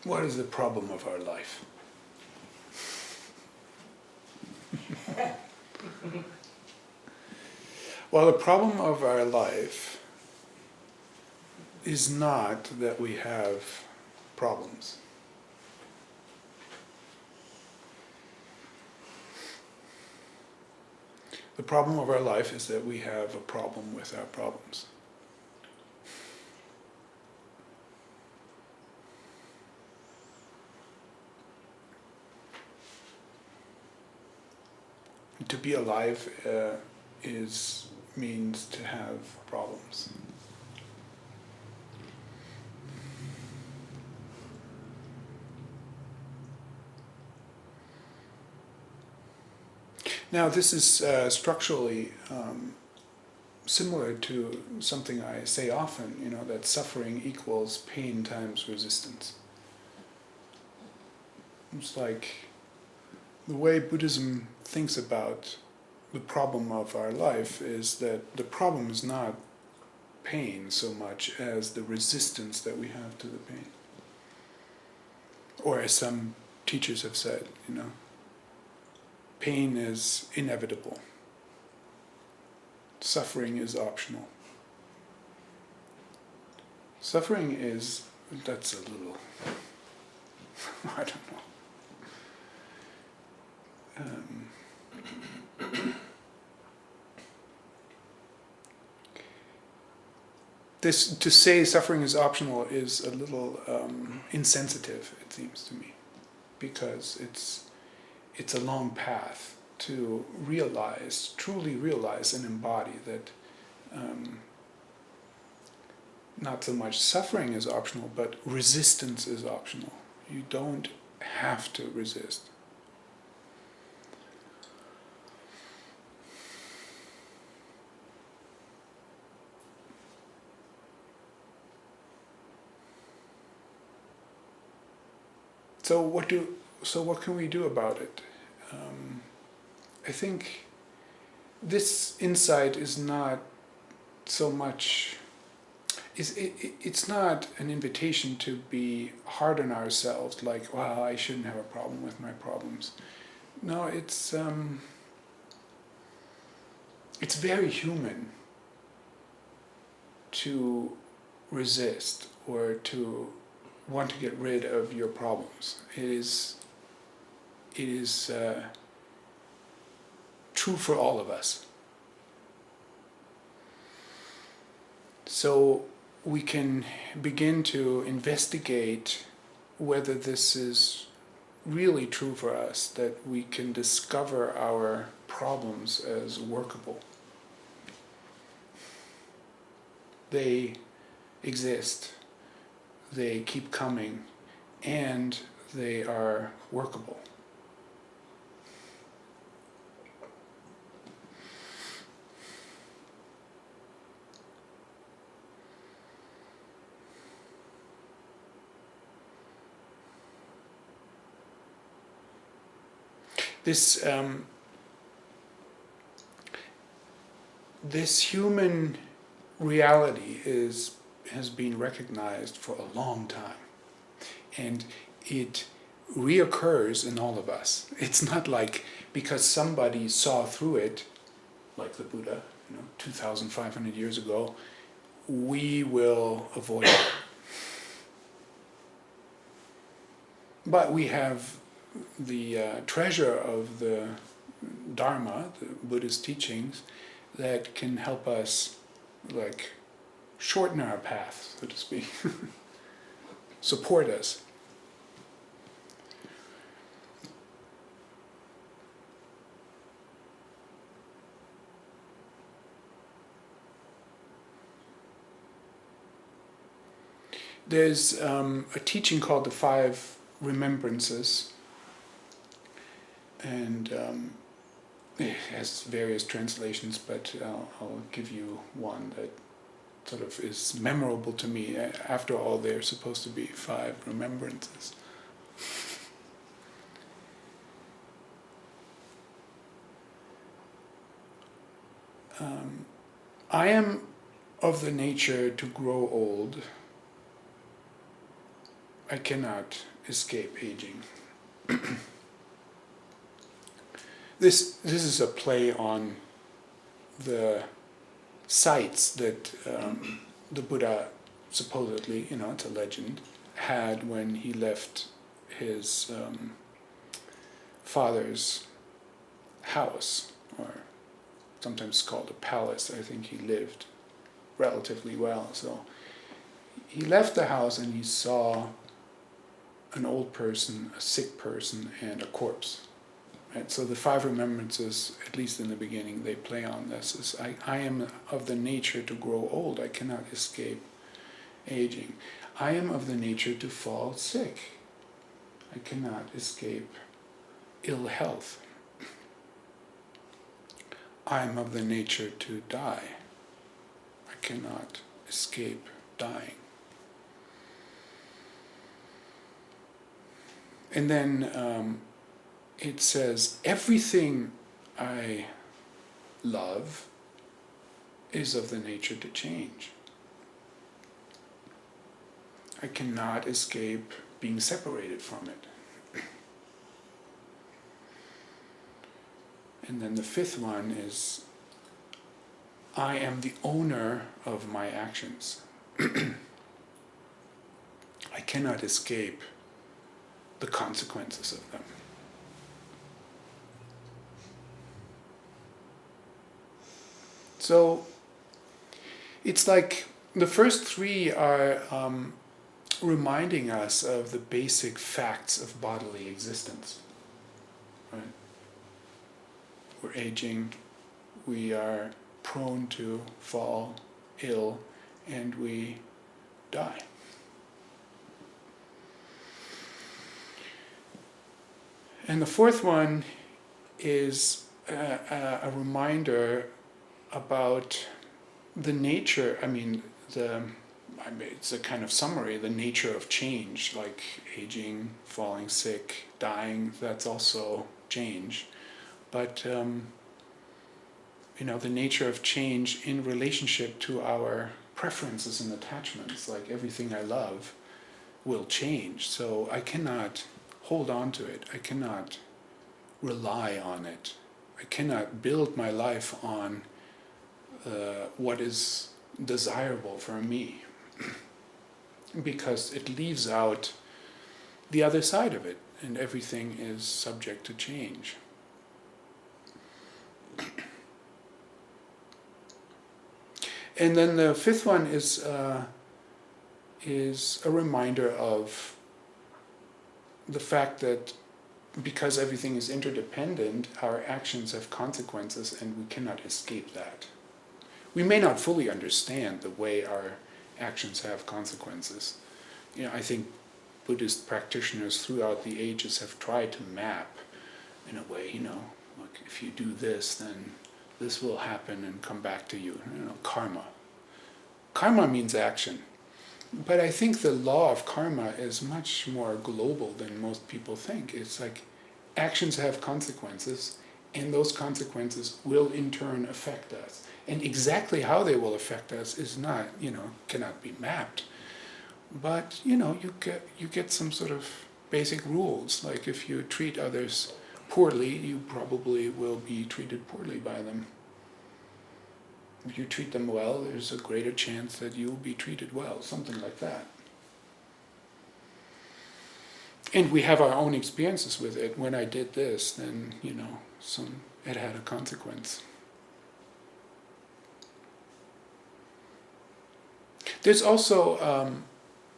What is the problem of our life? Well, the problem of our life is not that we have problems. The problem of our life is that we have a problem with our problems. To be alive means to have problems. Now, this is structurally similar to something I say often, that suffering equals pain times resistance. It's like the way Buddhism thinks about the problem of our life is that the problem is not pain so much as the resistance that we have to the pain. Or as some teachers have said, pain is inevitable. Suffering is optional. Suffering is, that's a little, I don't know. To say suffering is optional is a little insensitive, it seems to me, because it's a long path to truly realize and embody that not so much suffering is optional, but resistance is optional. You don't have to resist. So what can we do about it? I think this insight is not so much. It's not an invitation to be hard on ourselves, like, well, I shouldn't have a problem with my problems. No, it's very human to resist or to want to get rid of your problems. It is true for all of us. So we can begin to investigate whether this is really true for us, that we can discover our problems as workable. They exist. They keep coming, and they are workable. This human reality has been recognized for a long time, and it reoccurs in all of us. It's not like because somebody saw through it, like the Buddha, 2,500 years ago, we will avoid it. But we have the treasure of the Dharma, the Buddhist teachings, that can help us, shorten our path, so to speak, support us. There's a teaching called the Five Remembrances, and it has various translations, but I'll give you one that sort of is memorable to me. After all, they're supposed to be 5 remembrances. I am of the nature to grow old. I cannot escape aging. This is a play on the sights that the Buddha supposedly, it's a legend, had when he left his father's house, or sometimes called a palace. I think he lived relatively well. So he left the house and he saw an old person, a sick person, and a corpse. Right? So the Five Remembrances, at least in the beginning, they play on this. Is I am of the nature to grow old. I cannot escape aging. I am of the nature to fall sick. I cannot escape ill health. I am of the nature to die. I cannot escape dying. And then it says, everything I love is of the nature to change. I cannot escape being separated from it. And then the fifth one is, I am the owner of my actions. I cannot escape the consequences of them. So it's like the first three are reminding us of the basic facts of bodily existence. Right? We're aging, we are prone to fall ill, and we die. And the fourth one is a reminder about the nature, it's a kind of summary, the nature of change, like aging, falling sick, dying, that's also change. But, the nature of change in relationship to our preferences and attachments, like everything I love will change. So I cannot hold on to it. I cannot rely on it. I cannot build my life on what is desirable for me, because it leaves out the other side of it, and everything is subject to change. And then the fifth one is a reminder of the fact that because everything is interdependent, our actions have consequences, and we cannot escape that. We may not fully understand the way our actions have consequences. I think Buddhist practitioners throughout the ages have tried to map, in a way, like if you do this, then this will happen and come back to you. Karma. Karma means action. But I think the law of karma is much more global than most people think. It's like actions have consequences, and those consequences will in turn affect us. And exactly how they will affect us is not, cannot be mapped. But, you get some sort of basic rules. Like if you treat others poorly, you probably will be treated poorly by them. If you treat them well, there's a greater chance that you'll be treated well, something like that. And we have our own experiences with it. When I did this, then, it had a consequence. There's also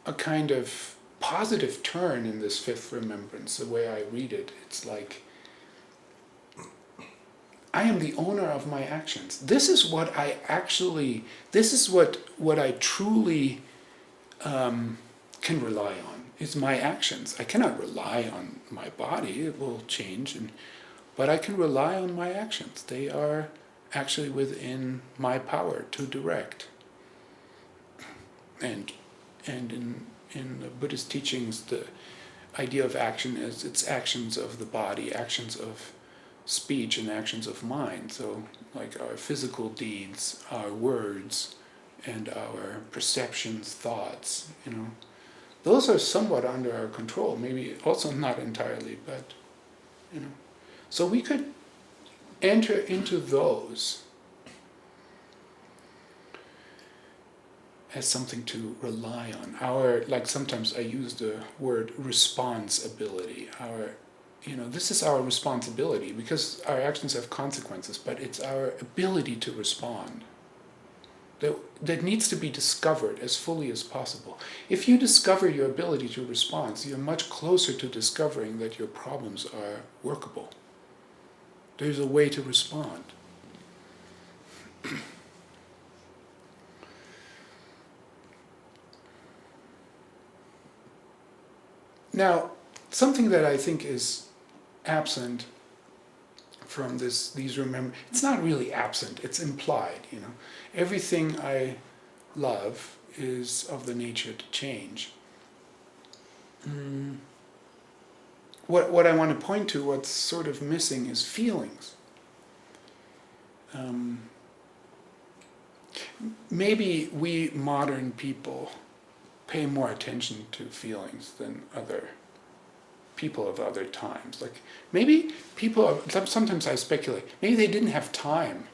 a kind of positive turn in this fifth remembrance, the way I read it. It's like, I am the owner of my actions. This is what I truly can rely on, is my actions. I cannot rely on my body, it will change, but I can rely on my actions. They are actually within my power to direct. And in the Buddhist teachings, the idea of action is it's actions of the body, actions of speech, and actions of mind. So like our physical deeds, our words, and our perceptions, thoughts, those are somewhat under our control, maybe also not entirely, but, So we could enter into those as something to rely on. Like sometimes I use the word responsibility. This is our responsibility because our actions have consequences, but it's our ability to respond that needs to be discovered as fully as possible. If you discover your ability to respond, you're much closer to discovering that your problems are workable. There's a way to respond. Now, something that I think is absent from these it's not really absent, it's implied, Everything I love is of the nature to change. What I want to point to, what's sort of missing, is feelings. Maybe we modern people pay more attention to feelings than other people of other times. Like maybe sometimes I speculate, maybe they didn't have time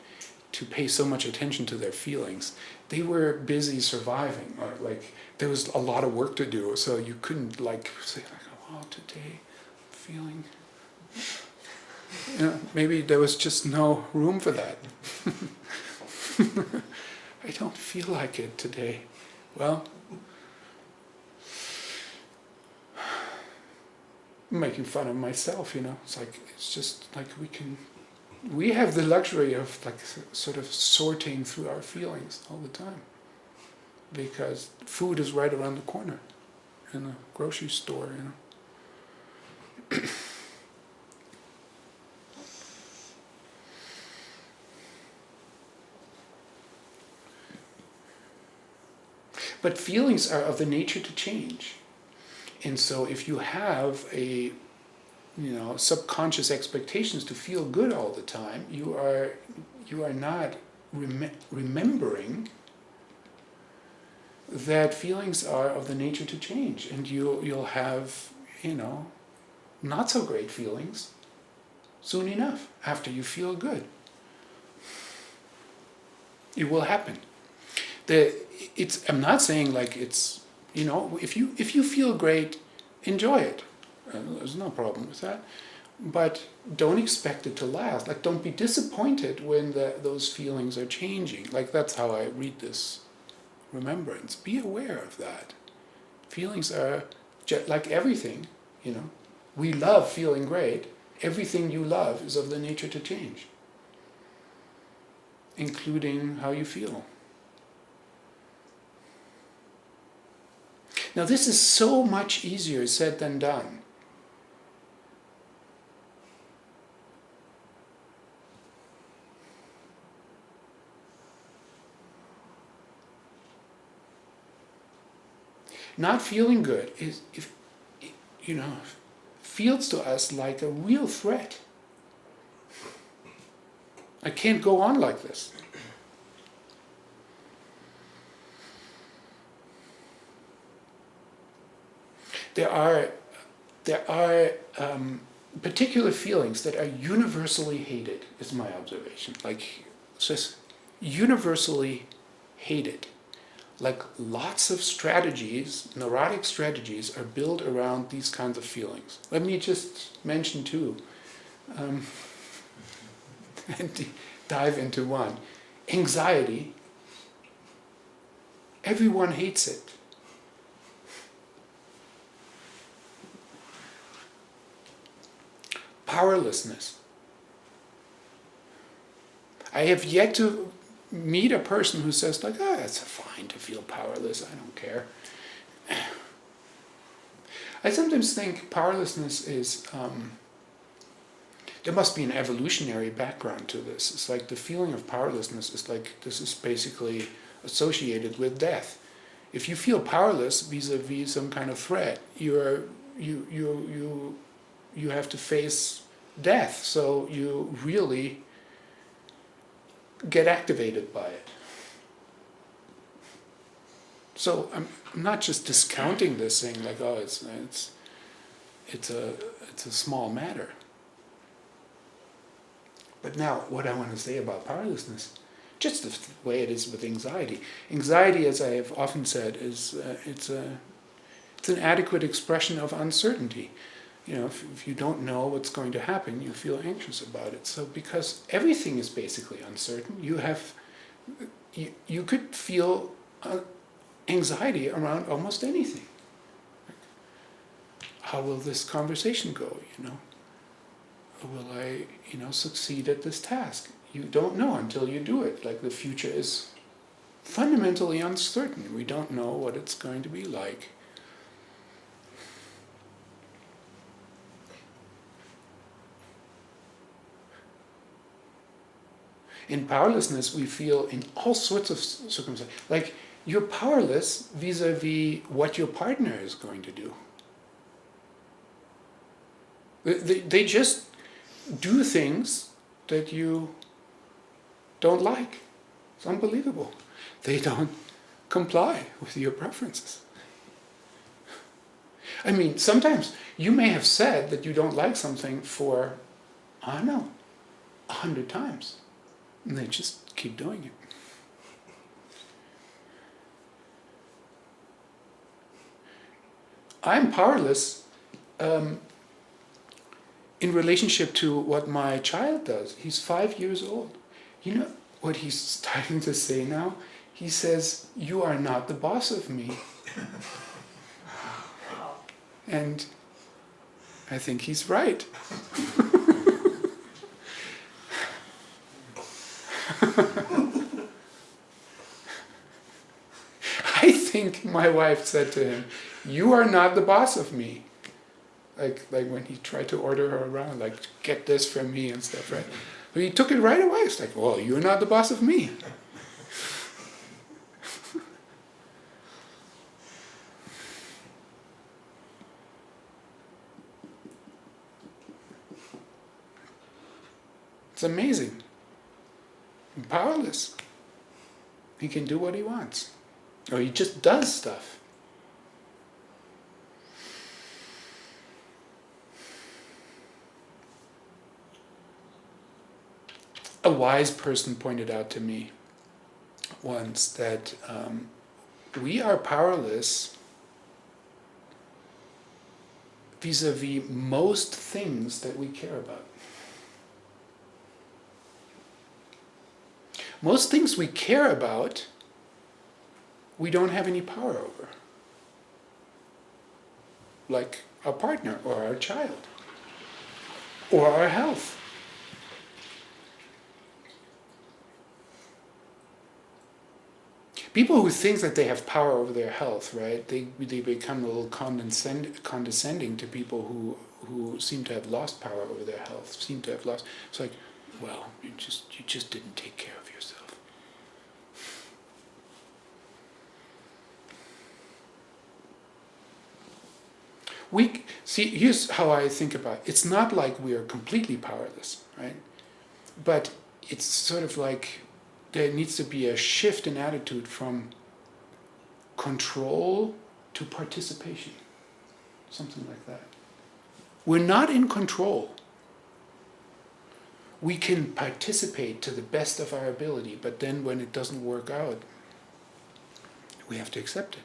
to pay so much attention to their feelings. They were busy surviving, or like there was a lot of work to do, so you couldn't say oh, today I'm feeling. Maybe there was just no room for that. I don't feel like it today. Well, I'm making fun of myself, It's just like we have the luxury of sort of sorting through our feelings all the time, because food is right around the corner in a grocery store, But feelings are of the nature to change. And so if you have subconscious expectations to feel good all the time, you are not remembering that feelings are of the nature to change, and you'll have not so great feelings soon enough after you feel good. It will happen. I'm not saying it's if you feel great, enjoy it. There's no problem with that. But don't expect it to last. Don't be disappointed when those feelings are changing. That's how I read this remembrance. Be aware of that. Feelings are like everything, We love feeling great. Everything you love is of the nature to change, including how you feel. Now, this is so much easier said than done. Not feeling good feels to us like a real threat. I can't go on like this. There are particular feelings that are universally hated, is my observation. Just universally hated. Lots of strategies, neurotic strategies, are built around these kinds of feelings. Let me just mention two, and dive into one. Anxiety. Everyone hates it. Powerlessness. I have yet to meet a person who says it's fine to feel powerless, I don't care. I sometimes think powerlessness is, there must be an evolutionary background to this. It's the feeling of powerlessness is this is basically associated with death. If you feel powerless vis-a-vis some kind of threat, you have to face death, so you really get activated by it. So I'm not just discounting this, saying like, oh, it's a small matter. But now, what I want to say about powerlessness, just the way it is with anxiety. Anxiety, as I have often said, is it's an adequate expression of uncertainty. You know, if you don't know what's going to happen, you feel anxious about it. So because everything is basically uncertain, you could feel anxiety around almost anything. How will this conversation go? You know, will I, succeed at this task? You don't know until you do it. Like, the future is fundamentally uncertain. We don't know what it's going to be like. In powerlessness, we feel in all sorts of circumstances. Like, you're powerless vis-a-vis what your partner is going to do. They just do things that you don't like. It's unbelievable. They don't comply with your preferences. I mean, sometimes you may have said that you don't like something for, 100 times. And they just keep doing it. I'm powerless in relationship to what my child does. He's 5 years old. You know what he's starting to say now? He says, "You are not the boss of me." And I think he's right. I think my wife said to him, "You are not the boss of me." Like when he tried to order her around, like, "Get this for me" and stuff, right? But he took it right away. It's like, "Well, you're not the boss of me." It's amazing. I'm powerless. He can do what he wants. Or he just does stuff. A wise person pointed out to me once that we are powerless vis-a-vis most things that we care about. Most things we care about, we don't have any power over. Like our partner, or our child, or our health. People who think that they have power over their health, right? They become a little condescending to people who seem to have lost power over their health. It's like, well, you just didn't take care of yourself. Here's how I think about it. It's not like we are completely powerless, right? But it's sort of like there needs to be a shift in attitude from control to participation. Something like that. We're not in control. We can participate to the best of our ability, but then when it doesn't work out, we have to accept it.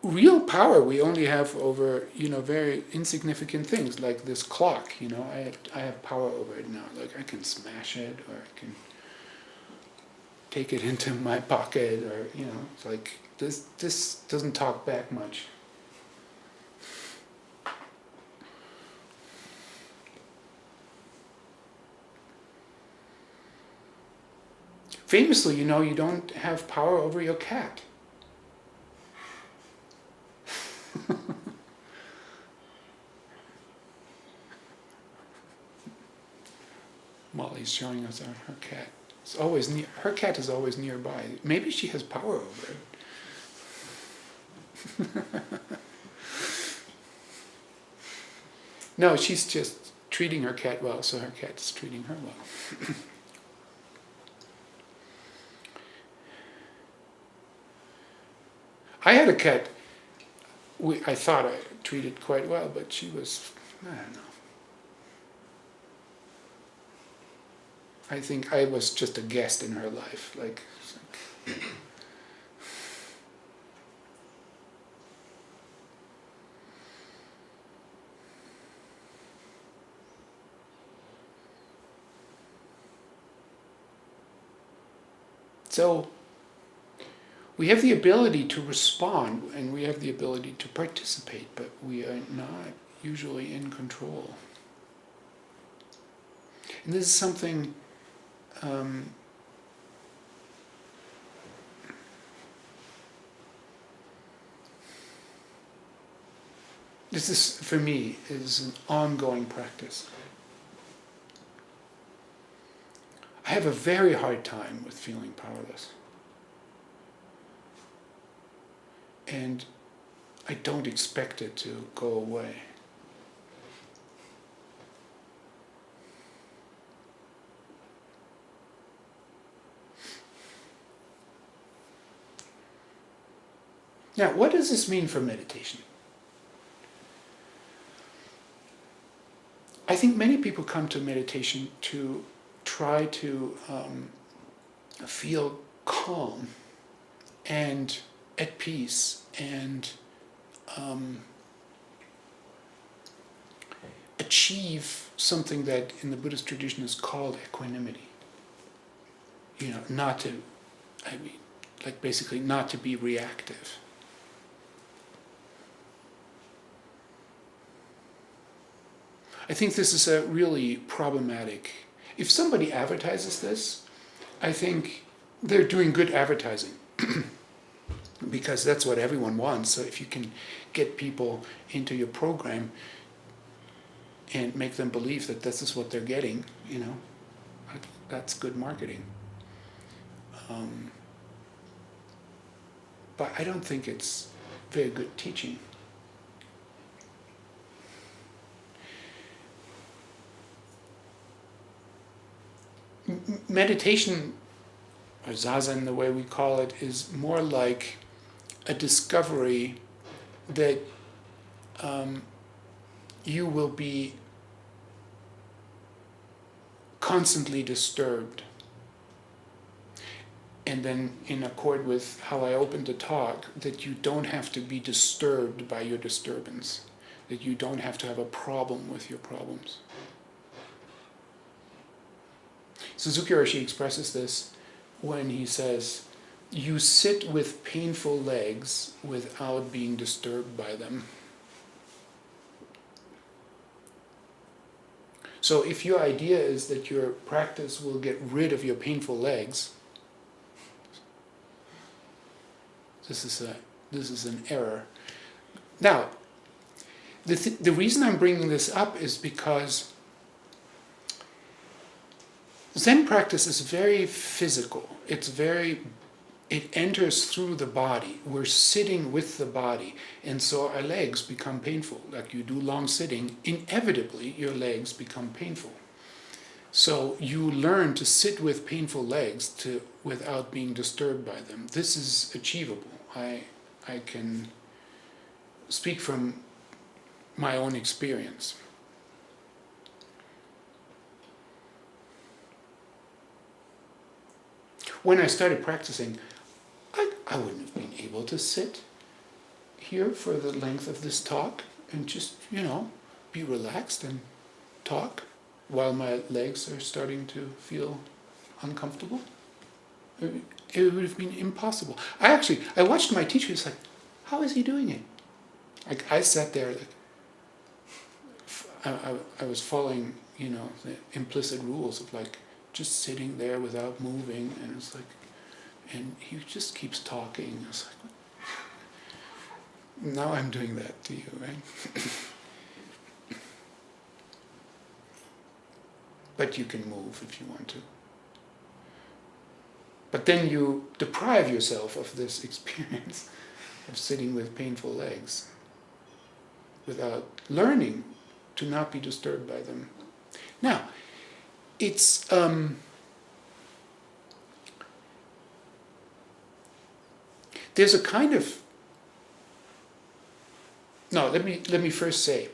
Real power we only have over, very insignificant things, like this clock. I have power over it now. Like, I can smash it, or I can take it into my pocket, or it's like this doesn't talk back much. Famously, you don't have power over your cat. Molly's showing us her cat. Her cat is always nearby. Maybe she has power over it. No, she's just treating her cat well, so her cat's treating her well. I had a cat I thought I treated quite well, but she was, I don't know. I think I was just a guest in her life. So we have the ability to respond and we have the ability to participate, but we are not usually in control. And this is something this is, for me, is an ongoing practice. I have a very hard time with feeling powerless. And I don't expect it to go away. Now, what does this mean for meditation? I think many people come to meditation to try to feel calm and at peace and achieve something that in the Buddhist tradition is called equanimity. Not to, basically not to be reactive. I think this is a really problematic. If somebody advertises this, I think they're doing good advertising because that's what everyone wants. So if you can get people into your program and make them believe that this is what they're getting, that's good marketing. But I don't think it's very good teaching. Meditation, or Zazen, the way we call it, is more like a discovery that you will be constantly disturbed. And then, in accord with how I opened the talk, that you don't have to be disturbed by your disturbance, that you don't have to have a problem with your problems. Suzuki Roshi expresses this when he says, you sit with painful legs without being disturbed by them. So if your idea is that your practice will get rid of your painful legs, this is an error. Now, the reason I'm bringing this up is because Zen practice is very physical. It enters through the body. We're sitting with the body. And so our legs become painful. Like you do long sitting, inevitably your legs become painful. So you learn to sit with painful legs without being disturbed by them. This is achievable. I can speak from my own experience. When I started practicing, I wouldn't have been able to sit here for the length of this talk and just, be relaxed and talk while my legs are starting to feel uncomfortable. It would have been impossible. I watched my teacher. It's like, how is he doing it? I sat there I was following, the implicit rules of just sitting there without moving, and it's and he just keeps talking. It's now I'm doing that to you, right? But you can move if you want to. But then you deprive yourself of this experience of sitting with painful legs without learning to not be disturbed by them. Now, it's there's a kind of no. Let me first say,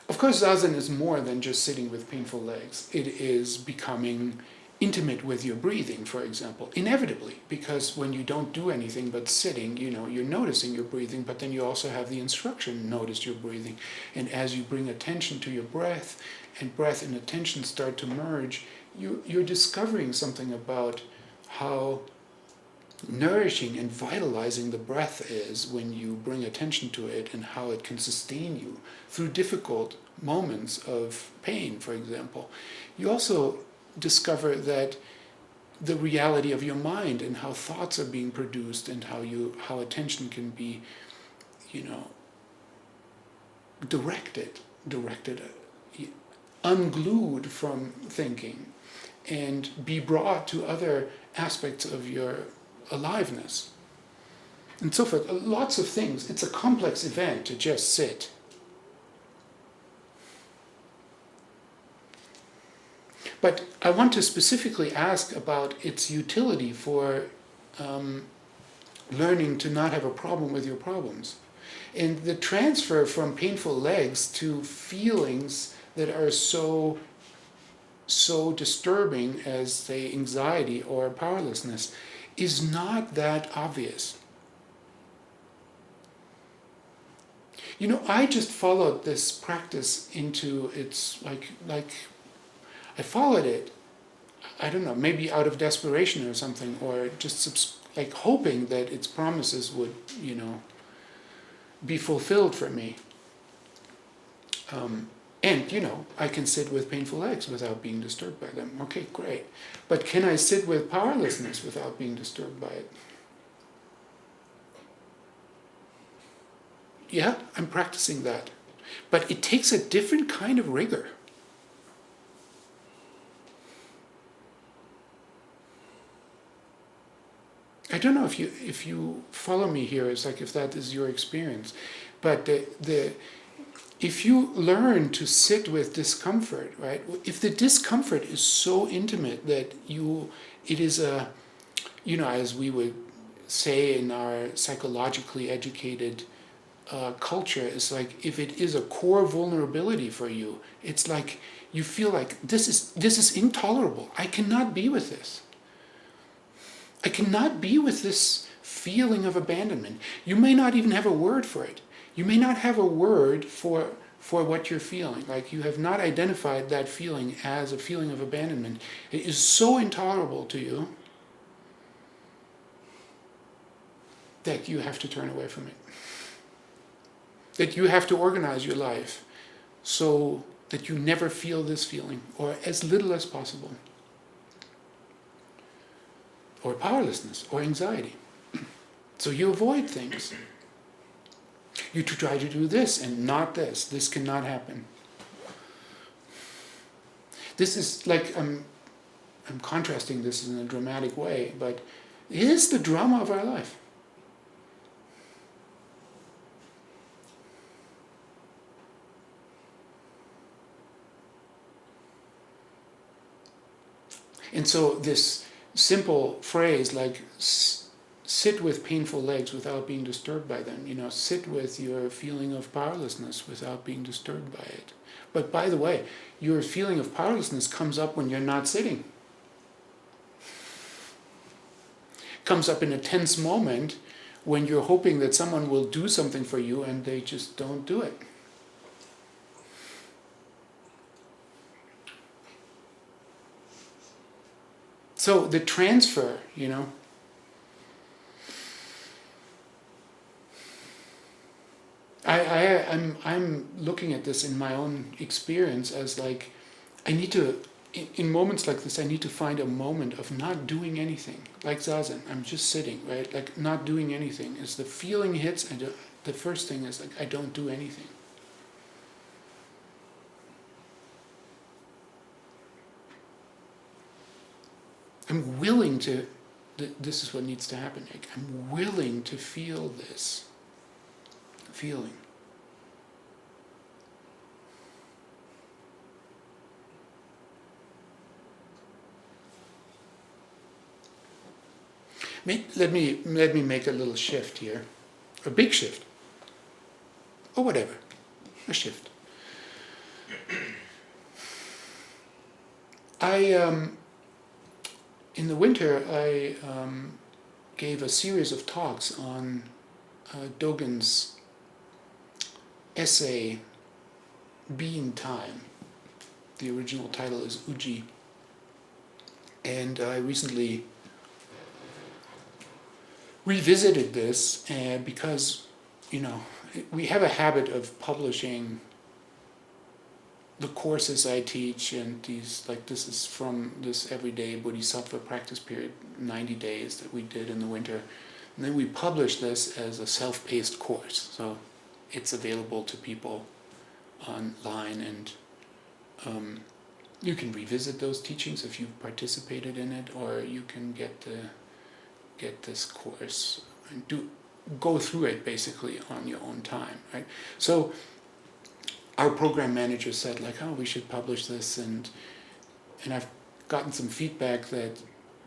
of course, Zazen is more than just sitting with painful legs. It is becoming intimate with your breathing, for example, inevitably, because when you don't do anything but sitting, you're noticing your breathing, but then you also have the instruction, notice your breathing. And as you bring attention to your breath, and breath and attention start to merge, you're discovering something about how nourishing and vitalizing the breath is when you bring attention to it, and how it can sustain you through difficult moments of pain, for example. You also discover that the reality of your mind and how thoughts are being produced, and how attention can be, directed, unglued from thinking, and be brought to other aspects of your aliveness, and so forth. Lots of things. It's a complex event to just sit. But I want to specifically ask about its utility for learning to not have a problem with your problems. And the transfer from painful legs to feelings that are so disturbing as, say, anxiety or powerlessness is not that obvious. I just followed this practice into its, like I followed it, I don't know, maybe out of desperation or something, or just hoping that its promises would, be fulfilled for me. And, I can sit with painful legs without being disturbed by them. Okay, great. But can I sit with powerlessness without being disturbed by it? Yeah, I'm practicing that. But it takes a different kind of rigor. I don't know if you follow me here. It's like if that is your experience, but if you learn to sit with discomfort, right? If the discomfort is so intimate that it is a, as we would say in our psychologically educated culture, it's like if it is a core vulnerability for you, it's like you feel like this is intolerable. I cannot be with this. I cannot be with this feeling of abandonment. You may not even have a word for it. You may not have a word for what you're feeling. Like you have not identified that feeling as a feeling of abandonment. It is so intolerable to you that you have to turn away from it. That you have to organize your life so that you never feel this feeling, or as little as possible. Or powerlessness, or anxiety. So you avoid things. You try to do this and not this. This cannot happen. This is like, I'm contrasting this in a dramatic way, but it is the drama of our life. And so this simple phrase like sit with painful legs without being disturbed by them, sit with your feeling of powerlessness without being disturbed by it. But by the way, your feeling of powerlessness comes up when you're not sitting. Comes up in a tense moment when you're hoping that someone will do something for you and they just don't do it. So the transfer, I'm looking at this in my own experience as like, I need to, in moments like this, I need to find a moment of not doing anything. Like Zazen, I'm just sitting, right? Like not doing anything. As the feeling hits, the first thing is like, I don't do anything. I'm willing to, this is what needs to happen. Like, I'm willing to feel this feeling. Let me make a little shift here, a big shift, or whatever, a shift. In the winter, I gave a series of talks on Dogen's essay, Being Time. The original title is Uji. And I recently revisited this because, we have a habit of publishing the courses I teach, and this is from this everyday Bodhisattva practice period, 90 days that we did in the winter. And then we publish this as a self-paced course. So it's available to people online, and you can revisit those teachings if you've participated in it, or you can get this course and go through it basically on your own time, right? So our program manager said, we should publish this, and I've gotten some feedback that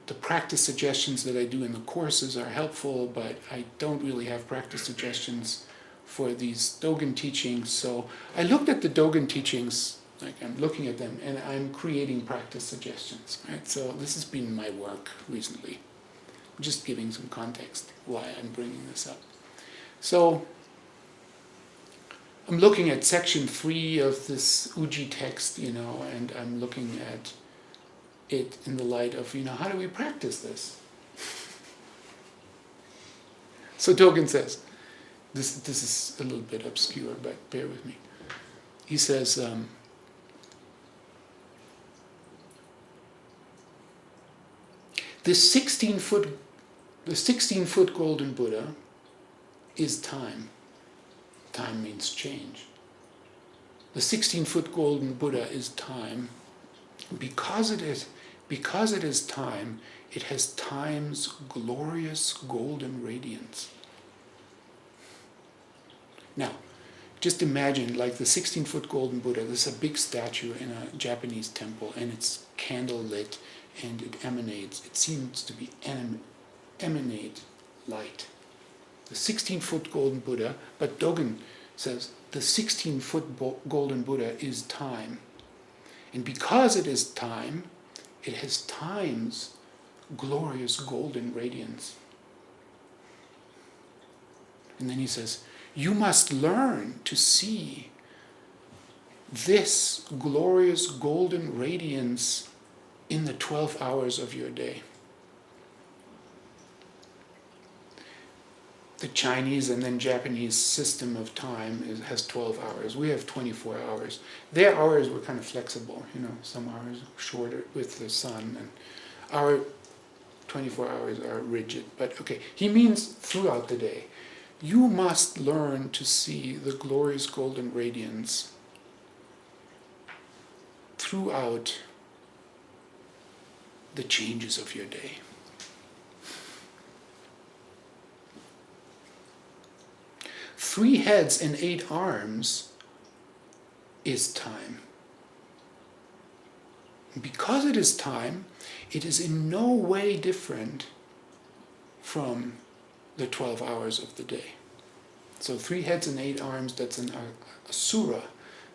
the practice suggestions that I do in the courses are helpful, but I don't really have practice suggestions for these Dogen teachings. So I looked at the Dogen teachings, I'm looking at them, and I'm creating practice suggestions, right? So this has been my work recently. I'm just giving some context why I'm bringing this up. So I'm looking at section 3 of this Uji text, and I'm looking at it in the light of, how do we practice this? So Dogen says, this is a little bit obscure, but bear with me. He says, the 16-foot golden Buddha is time. Time means change. The 16-foot golden Buddha is time. Because it is time, it has time's glorious golden radiance. Now, just imagine the 16-foot golden Buddha. This is a big statue in a Japanese temple, and it's candle lit, and it seems to be emanate light. The 16-foot golden Buddha, but Dogen says the 16-foot golden Buddha is time. And because it is time, it has time's glorious golden radiance. And then he says, you must learn to see this glorious golden radiance in the 12 hours of your day. The Chinese and then Japanese system of time has 12 hours. We have 24 hours. Their hours were kind of flexible, some hours shorter with the sun, and our 24 hours are rigid. But okay, he means throughout the day. You must learn to see the glorious golden radiance throughout the changes of your day. Three heads and 8 arms is time. Because it is time, it is in no way different from the 12 hours of the day. So 3 heads and 8 arms, that's an asura.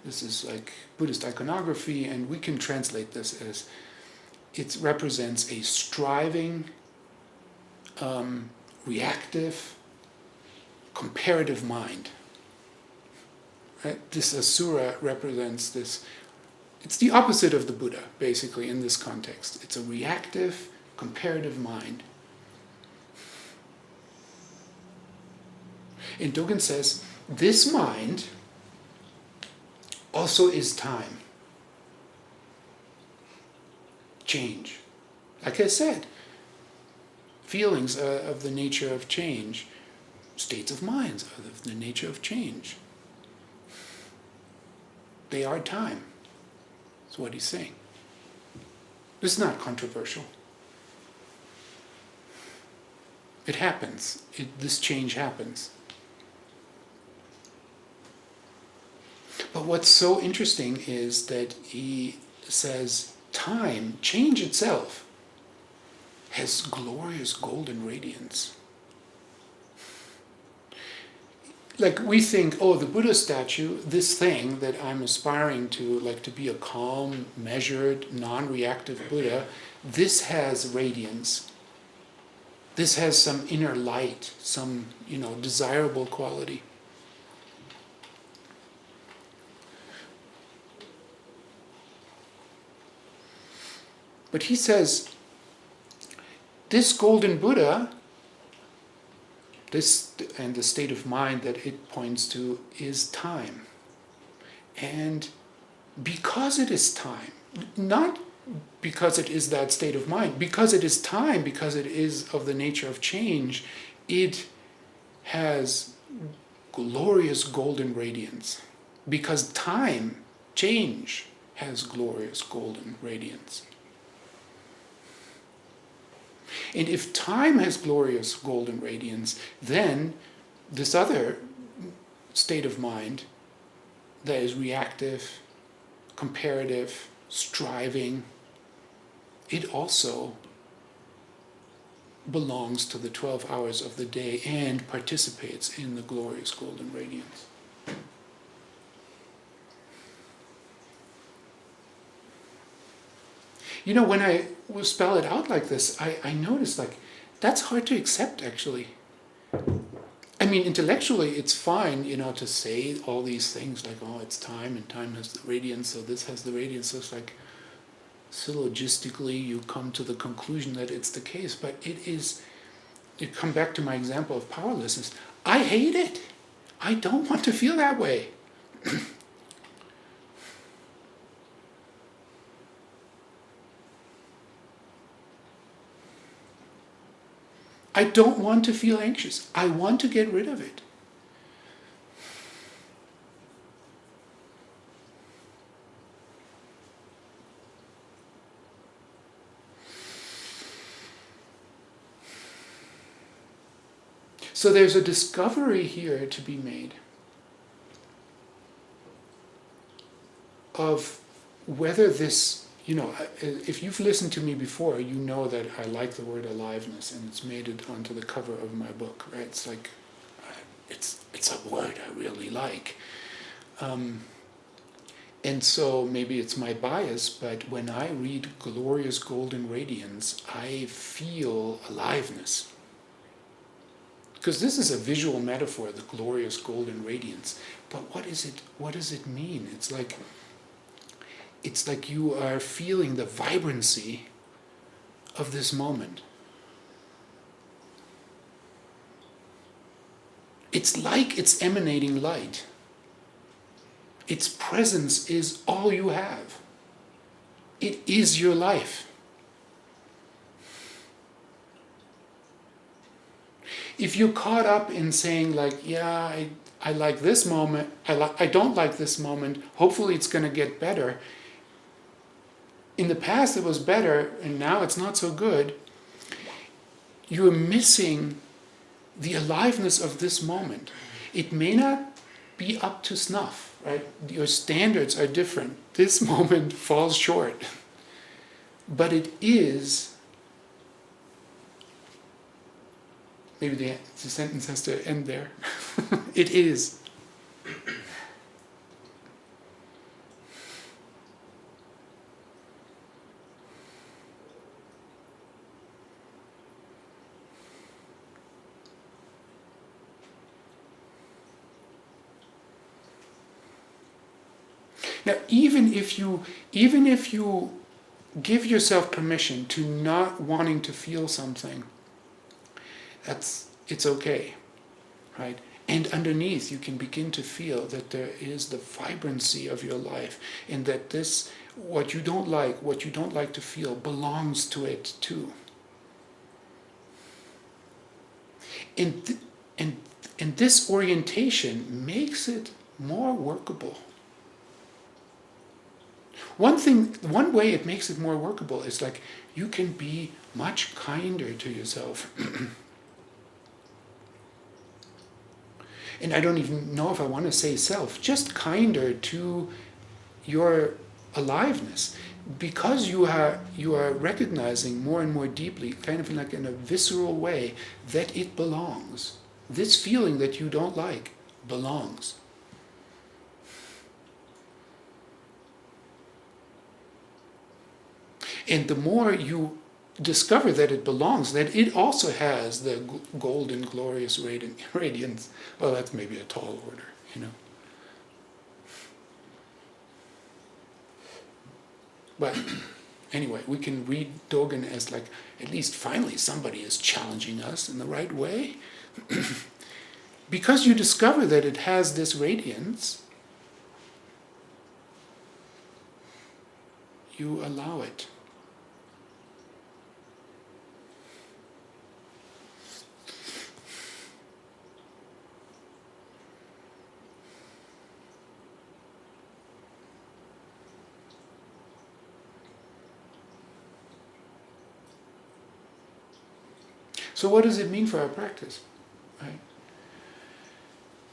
This is like Buddhist iconography, and we can translate this as it represents a striving, reactive, comparative mind. Right? This asura represents this. It's the opposite of the Buddha, basically, in this context. It's a reactive, comparative mind. And Dogen says, this mind also is time. Change. Like I said, feelings of the nature of change, states of minds of the nature of change. They are time. That's what he's saying. This is not controversial. It happens. This change happens. But what's so interesting is that he says time, change itself, has glorious golden radiance. Like we think, oh, the Buddha statue, this thing that I'm aspiring to, like to be a calm, measured, non-reactive Buddha, this has radiance. This has some inner light, some, desirable quality. But he says, this golden Buddha, this and the state of mind that it points to is time. And because it is time, not because it is that state of mind, because it is time, because it is of the nature of change, it has glorious golden radiance. Because time, change, has glorious golden radiance. And if time has glorious golden radiance, then this other state of mind that is reactive, comparative, striving, it also belongs to the 12 hours of the day and participates in the glorious golden radiance. When I spell it out like this, I noticed, that's hard to accept, actually. I mean, intellectually, it's fine, to say all these things, like, oh, it's time, and time has the radiance, so this has the radiance. So it's like, syllogistically, you come to the conclusion that it's the case. But it come back to my example of powerlessness. I hate it. I don't want to feel that way. I don't want to feel anxious. I want to get rid of it. So there's a discovery here to be made of whether this, if you've listened to me before, you know that I like the word aliveness, and it's made it onto the cover of my book, right? It's like, it's a word I really like. And so maybe it's my bias, but when I read glorious golden radiance, I feel aliveness. Because this is a visual metaphor, the glorious golden radiance. But what is it? What does it mean? It's like you are feeling the vibrancy of this moment. It's like it's emanating light. Its presence is all you have. It is your life. If you're caught up in saying I like this moment, I don't like this moment, hopefully it's going to get better. In the past it was better, and now it's not so good. You're missing the aliveness of this moment. It may not be up to snuff, right? Your standards are different. This moment falls short. But it is, maybe the sentence has to end there. It is. Now, even if you give yourself permission to not wanting to feel something, it's okay, right? And underneath, you can begin to feel that there is the vibrancy of your life, and that this, what you don't like to feel, belongs to it too. And this orientation makes it more workable. One way it makes it more workable is like you can be much kinder to yourself. And I don't even know if I want to say self, just kinder to your aliveness. because you are recognizing more and more deeply, kind of like in a visceral way, that it belongs. This feeling that you don't like belongs. And the more you discover that it belongs, that it also has the golden, glorious radiance. Well, that's maybe a tall order, you know. But anyway, we can read Dogen as like, at least finally somebody is challenging us in the right way. Because you discover that it has this radiance, you allow it. So what does it mean for our practice? Right?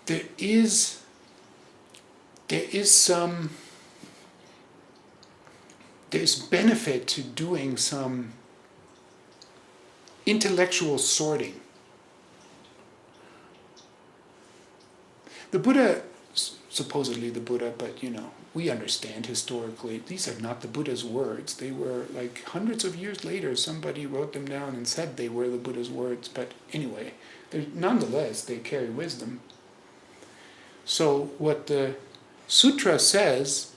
There is there's benefit to doing some intellectual sorting. The Buddha, supposedly the Buddha, but we understand historically, these are not the Buddha's words. They were like hundreds of years later, somebody wrote them down and said they were the Buddha's words. But anyway, nonetheless, they carry wisdom. So what the sutra says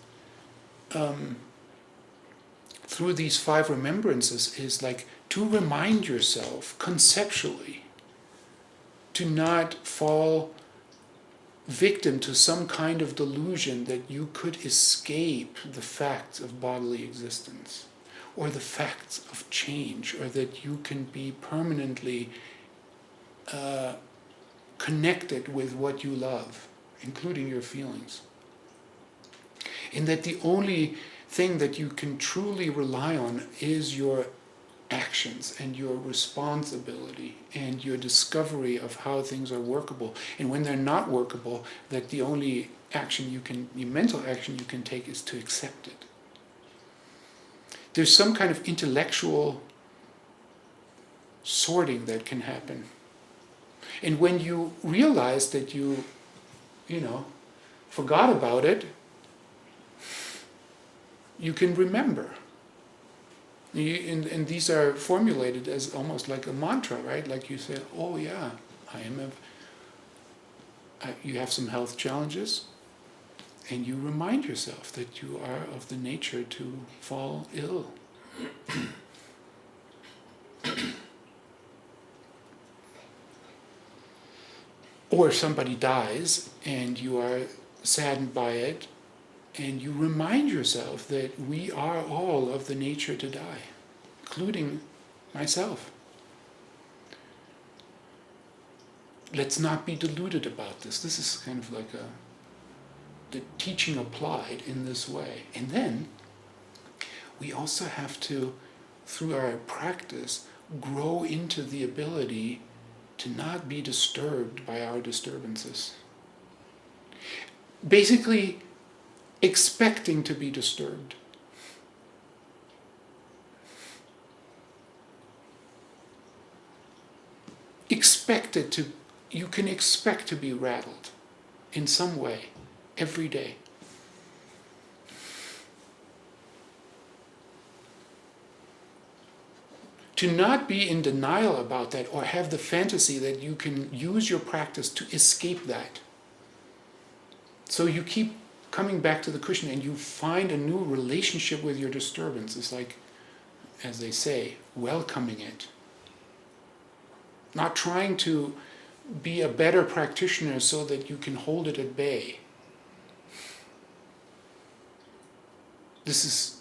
through these 5 remembrances is like to remind yourself conceptually to not fall victim to some kind of delusion that you could escape the facts of bodily existence or the facts of change, or that you can be permanently connected with what you love, including your feelings. And that the only thing that you can truly rely on is your actions and your responsibility and your discovery of how things are workable. And when they're not workable, that the only the mental action you can take is to accept it. There's some kind of intellectual sorting that can happen. And when you realize that you forgot about it, you can remember. And these are formulated as almost like a mantra, right? Like you say, oh yeah, you have some health challenges, and you remind yourself that you are of the nature to fall ill. Or somebody dies, and you are saddened by it, and you remind yourself that we are all of the nature to die, including myself. Let's not be deluded about this. This is kind of like the teaching applied in this way. And then we also have to, through our practice, grow into the ability to not be disturbed by our disturbances. Basically, expecting to be disturbed. You can expect to be rattled in some way every day. To not be in denial about that or have the fantasy that you can use your practice to escape that. So you keep coming back to the cushion and you find a new relationship with your disturbance. It's like, as they say, welcoming it. Not trying to be a better practitioner so that you can hold it at bay. This is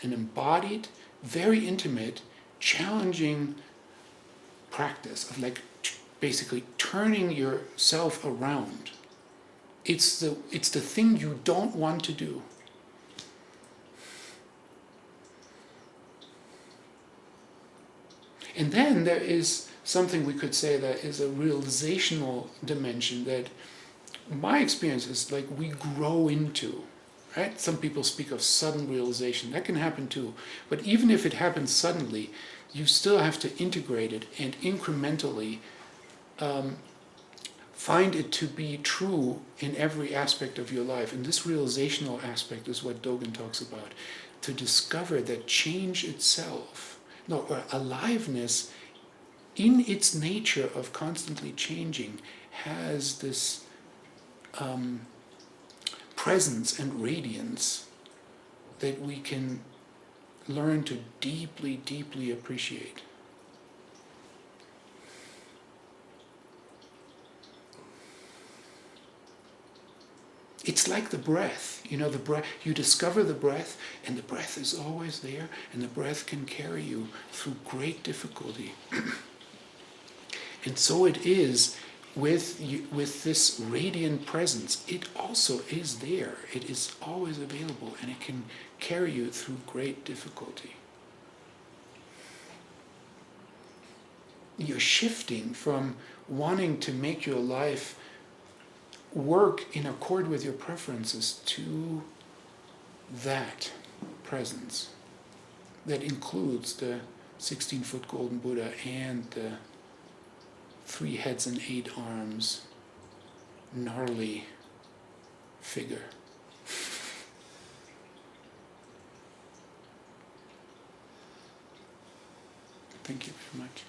an embodied, very intimate, challenging practice of like basically turning yourself around. It's the thing you don't want to do. And then there is something we could say that is a realizational dimension that my experience is like we grow into. right? Some people speak of sudden realization. That can happen too. But even if it happens suddenly, you still have to integrate it and incrementally find it to be true in every aspect of your life. And this realizational aspect is what Dogen talks about. To discover that change itself, no, or aliveness in its nature of constantly changing, has this presence and radiance that we can learn to deeply, deeply appreciate. It's like the breath. The breath, you discover the breath, and the breath is always there, and the breath can carry you through great difficulty. And so it is with this radiant presence. It also is there. It is always available, and it can carry you through great difficulty. You're shifting from wanting to make your life work in accord with your preferences to that presence that includes the 16-foot golden Buddha and the 3 heads and 8 arms gnarly figure. Thank you very much.